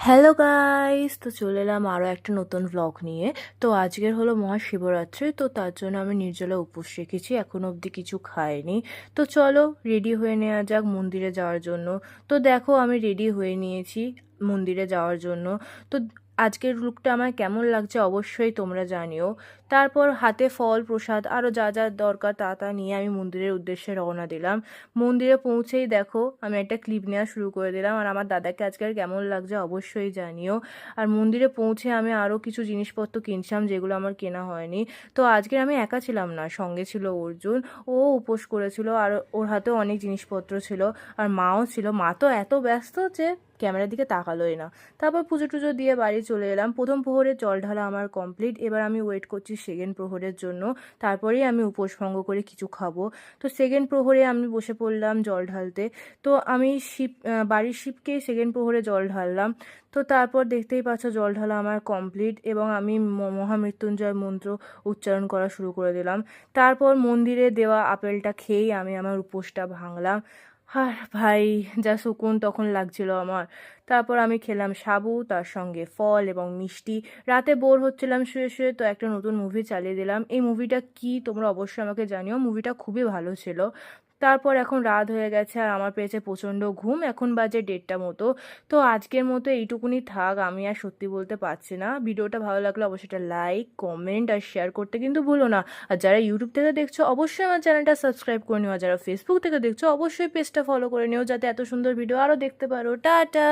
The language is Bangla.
হ্যালো গাইস, তো চলে এলাম আরও একটা নতুন ভ্লগ নিয়ে। তো আজকের হলো মহাশিবরাত্রি, তো তার জন্য আমি নির্জলা উপোস রেখেছি, এখনো অবধি কিছু খাইনি। তো চলো রেডি হয়ে নেওয়া যাক মন্দিরে যাওয়ার জন্য। তো দেখো আমি রেডি হয়ে নিয়েছি মন্দিরে যাওয়ার জন্য। তো আজকের লুকটা আমার কেমন লাগছে অবশ্যই তোমরা জানিও। তারপর হাতে ফল প্রসাদ আরও যা যা দরকার তা তা নিয়ে আমি মন্দিরের উদ্দেশ্যে রওনা দিলাম। মন্দিরে পৌঁছেই দেখো আমি একটা ক্লিপ নেওয়া শুরু করে দিলাম, আর আমার দাদাকে আজকের কেমন লাগছে অবশ্যই জানিও। আর মন্দিরে পৌঁছে আমি আরও কিছু জিনিসপত্র কিনছিলাম যেগুলো আমার কেনা হয়নি। তো আজকে আমি একা ছিলাম না, সঙ্গে ছিল অর্জুন। ও উপোস করেছিল আর ওর হাতেও অনেক জিনিসপত্র ছিল। আর মাও ছিল, মা তো এত ব্যস্ত যে ক্যামেরার দিকে তাকালোই না। তারপর পুজো টুজো দিয়ে বাড়ি চলে এলাম। প্রথম প্রহরের জল ঢালা আমার কমপ্লিট, এবার আমি ওয়েট করছি সেকেন্ড প্রহরের জন্য। তারপরেই আমি উপোস ভঙ্গ করে কিছু খাবো। তো সেকেন্ড প্রহরে আমি বসে পড়লাম জল ঢালতে। তো আমি বাড়ির শিবকেই সেকেন্ড প্রহরে জল ঢাললাম। তো তারপর দেখতেই পাচ্ছ জল ঢালা আমার কমপ্লিট, এবং আমি মহামৃত্যুঞ্জয় মন্ত্র উচ্চারণ করা শুরু করে দিলাম। তারপর মন্দিরে দেওয়া আপেলটা খেয়েই আমি আমার উপোসটা ভাঙলাম। আর ভাই, যা সুকুন তখন লাগছিল আমার। তারপর আমি খেলাম সাবু, তার সঙ্গে ফল এবং মিষ্টি। রাতে বোর হচ্ছিলাম শুয়ে শুয়ে, তো একটা নতুন মুভি চালিয়ে দিলাম। এই মুভিটা কি তোমরা অবশ্যই আমাকে জানিও, মুভিটা খুবই ভালো ছিল। তারপর এখন রাত হয়ে গেছে আর আমার পেয়েছে প্রচণ্ড ঘুম, এখন বাজে 1:30 মতো। তো আজকের মতো এইটুকুনি থাক, আমি আর সত্যি বলতে পারছি না। ভিডিওটা ভালো লাগলে অবশ্যই একটা লাইক কমেন্ট আর শেয়ার করতে কিন্তু ভুলো না। আর যারা ইউটিউব থেকে দেখছো অবশ্যই আমার চ্যানেলটা সাবস্ক্রাইব করে নিও, আর যারা ফেসবুক থেকে দেখছো অবশ্যই পেজটা ফলো করে নিও, যাতে এত সুন্দর ভিডিও আরও দেখতে পারো। টাটা।